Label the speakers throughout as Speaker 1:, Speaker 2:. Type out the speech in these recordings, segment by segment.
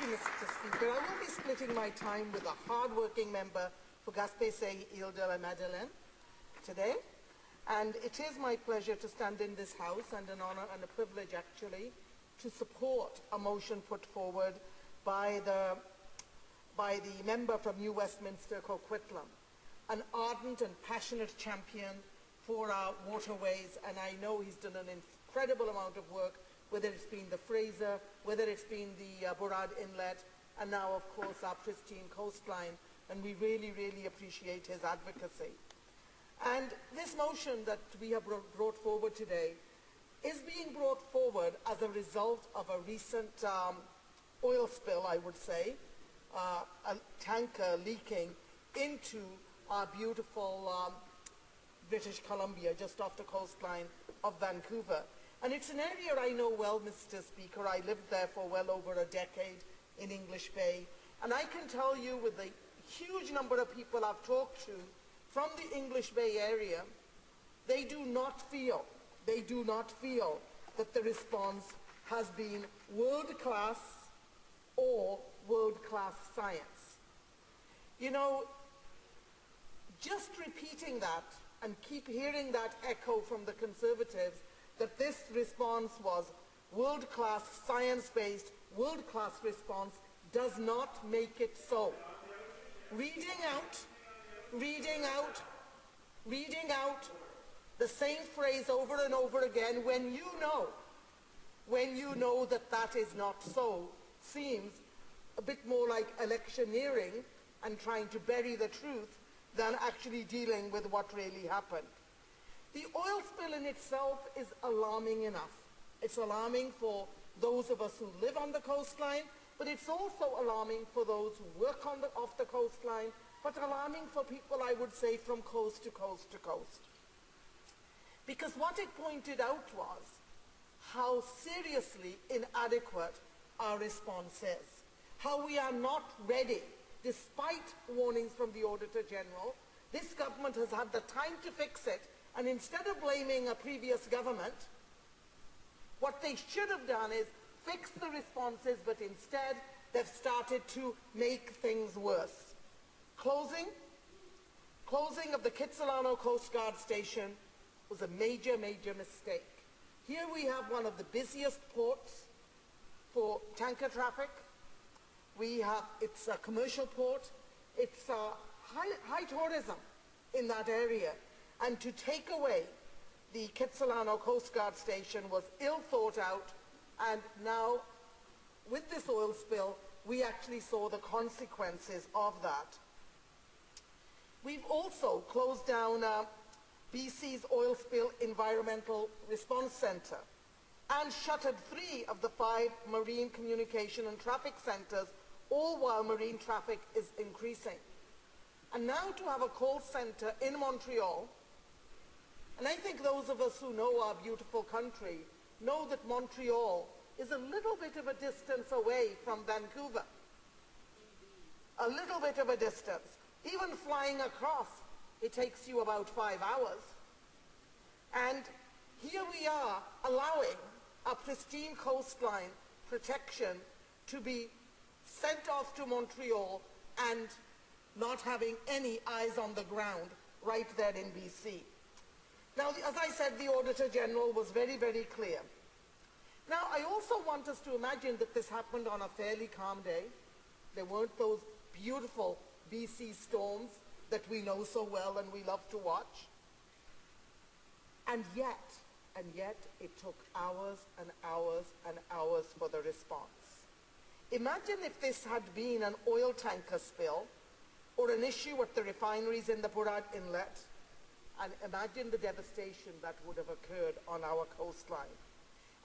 Speaker 1: you, Mr. Speaker. I will be splitting my time with a hard-working member for Gaspé, Ile de la Madeleine today. And it is my pleasure to stand in this House, and an honour and a privilege, actually, to support a motion put forward by the member from New Westminster, Coquitlam, an ardent and passionate champion for our waterways, and I know he's done an incredible amount of work, whether it's been the Fraser, whether it's been the Burrard Inlet, and now, of course, our pristine coastline, and we really, really appreciate his advocacy. And this motion that we have brought forward today is being brought forward as a result of a recent oil spill, I would say, a tanker leaking into our beautiful British Columbia, just off the coastline of Vancouver. And it's an area I know well, Mr. Speaker. I lived there for well over a decade in English Bay. And I can tell you, with the huge number of people I've talked to from the English Bay area, they do not feel that the response has been world-class or world-class science. You know, just repeating that and keep hearing that echo from the Conservatives that this response was world-class, science-based, world-class response does not make it so. Reading out the same phrase over and over again when you know that that is not so, seems a bit more like electioneering and trying to bury the truth than actually dealing with what really happened. The oil spill in itself is alarming enough. It's alarming for those of us who live on the coastline, but it's also alarming for those who work off the coastline, but alarming for people, I would say, from coast to coast to coast. Because what it pointed out was how seriously inadequate our response is, how we are not ready, despite warnings from the Auditor General. This government has had the time to fix it, and instead of blaming a previous government, what they should have done is fix the responses, but instead they've started to make things worse. Closing of the Kitsilano Coast Guard Station was a major, major mistake. Here we have one of the busiest ports for tanker traffic. It's a commercial port. It's high tourism in that area. And to take away the Kitsilano Coast Guard Station was ill thought out, and now with this oil spill, we actually saw the consequences of that. We've also closed down BC's Oil Spill Environmental Response Centre and shuttered 3 of the 5 marine communication and traffic centres, all while marine traffic is increasing. And now to have a call centre in Montreal, and I think those of us who know our beautiful country know that Montreal is a little bit of a distance away from Vancouver. A little bit of a distance. Even flying across, it takes you about 5 hours. And here we are allowing a pristine coastline protection to be sent off to Montreal and not having any eyes on the ground right there in BC. Now, as I said, the Auditor General was very, very clear. Now, I also want us to imagine that this happened on a fairly calm day. There weren't those beautiful BC storms that we know so well and we love to watch. And yet, it took hours and hours and hours for the response. Imagine if this had been an oil tanker spill or an issue at the refineries in the Burrard Inlet, and imagine the devastation that would have occurred on our coastline.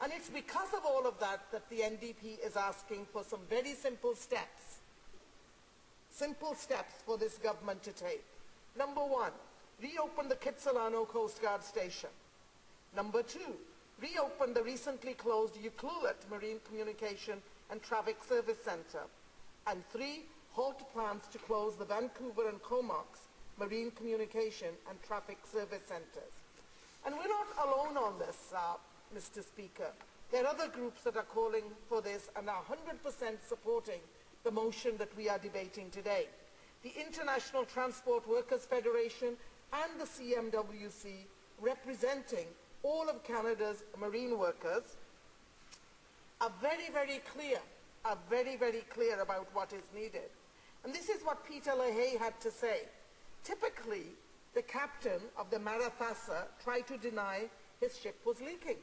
Speaker 1: And it's because of all of that that the NDP is asking for some very simple steps for this government to take. Number 1, reopen the Kitsilano Coast Guard Station. Number 2, reopen the recently closed Ucluelet Marine Communication and Traffic Service Centre. And 3, halt plans to close the Vancouver and Comox Marine Communication and Traffic Service Centres. And we're not alone on this, Mr. Speaker. There are other groups that are calling for this and are 100% supporting the motion that we are debating today. The International Transport Workers Federation and the CMWC, representing all of Canada's marine workers, are very, very clear about what is needed. And this is what Peter LaHaye had to say. Typically, the captain of the Marathasa tried to deny his ship was leaking.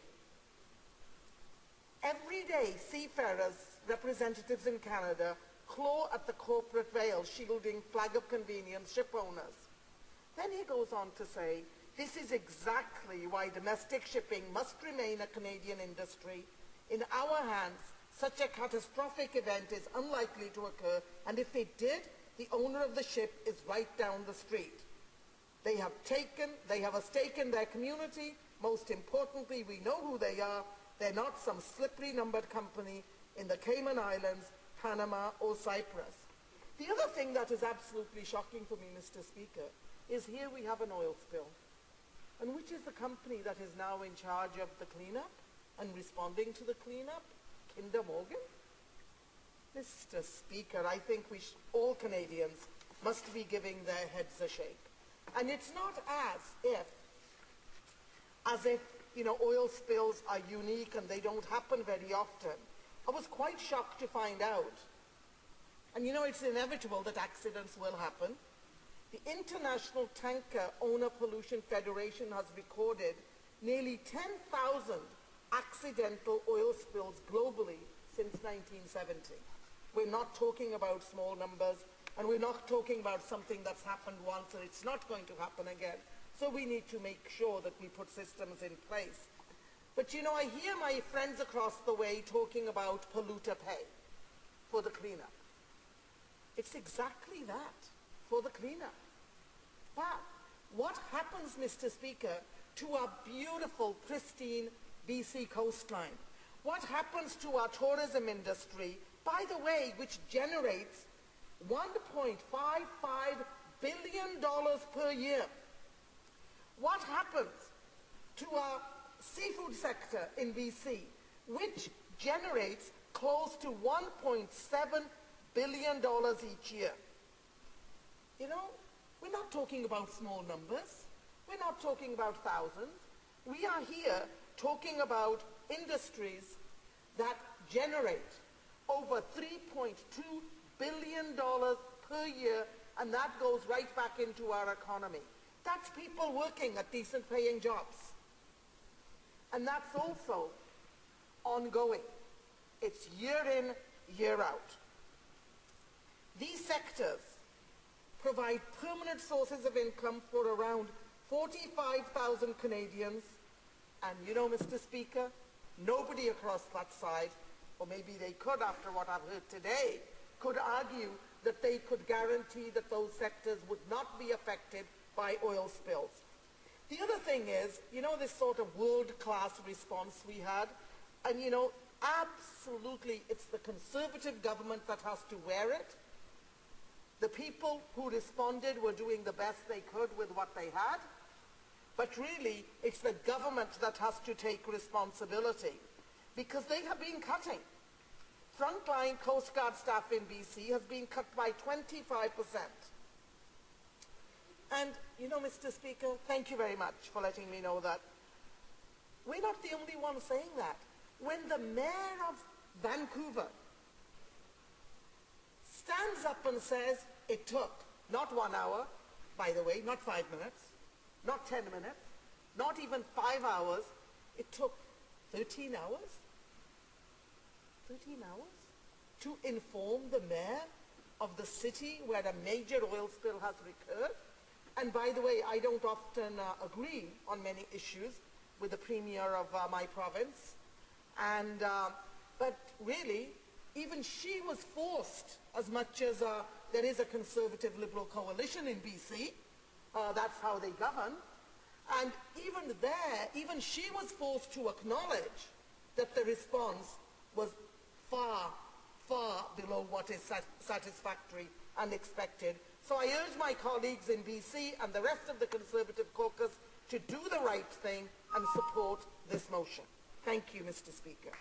Speaker 1: Every day, seafarers, representatives in Canada, claw at the corporate veil shielding flag of convenience ship owners. Then he goes on to say, this is exactly why domestic shipping must remain a Canadian industry. In our hands, such a catastrophic event is unlikely to occur, and if it did, the owner of the ship is right down the street. They have a stake in their community. Most importantly, we know who they are. They're not some slippery numbered company in the Cayman Islands, Panama, or Cyprus. The other thing that is absolutely shocking for me, Mr. Speaker, is here we have an oil spill. And which is the company that is now in charge of the cleanup and responding to the cleanup? Kinder Morgan? Mr. Speaker, I think all Canadians must be giving their heads a shake. And it's not as if oil spills are unique and they don't happen very often. I was quite shocked to find out, and it's inevitable that accidents will happen. The International Tanker Owner Pollution Federation has recorded nearly 10,000 accidental oil spills globally since 1970. We're not talking about small numbers, and we're not talking about something that's happened once and it's not going to happen again. So we need to make sure that we put systems in place. But I hear my friends across the way talking about polluter pay for the cleanup. It's exactly that, for the cleanup. But what happens, Mr. Speaker, to our beautiful, pristine BC coastline? What happens to our tourism industry, by the way, which generates $1.55 billion per year? What happens to our seafood sector in BC, which generates close to $1.7 billion each year? We're not talking about small numbers. We're not talking about thousands. We are here talking about industries that generate over $3.2 billion per year, and that goes right back into our economy. That's people working at decent paying jobs. And that's also ongoing. It's year in, year out. These sectors provide permanent sources of income for around 45,000 Canadians. And Mr. Speaker, nobody across that side, or maybe they could after what I've heard today, could argue that they could guarantee that those sectors would not be affected by oil spills. The other thing is, this sort of world-class response we had, and absolutely it's the Conservative government that has to wear it. The people who responded were doing the best they could with what they had, but really it's the government that has to take responsibility, because they have been cutting. Frontline Coast Guard staff in BC has been cut by 25%. And, Mr. Speaker, thank you very much for letting me know that. We're not the only ones saying that. When the mayor of Vancouver stands up and says it took not 1 hour, by the way, not 5 minutes, not 10 minutes, not even 5 hours, it took 13 hours? 13 hours to inform the mayor of the city where a major oil spill has occurred. And by the way, I don't often agree on many issues with the premier of my province. And, but really, even she was forced, as much as there is a Conservative Liberal coalition in BC, that's how they govern. And even there, even she was forced to acknowledge that the response was far, far below what is satisfactory and expected. So I urge my colleagues in BC and the rest of the Conservative caucus to do the right thing and support this motion. Thank you, Mr. Speaker.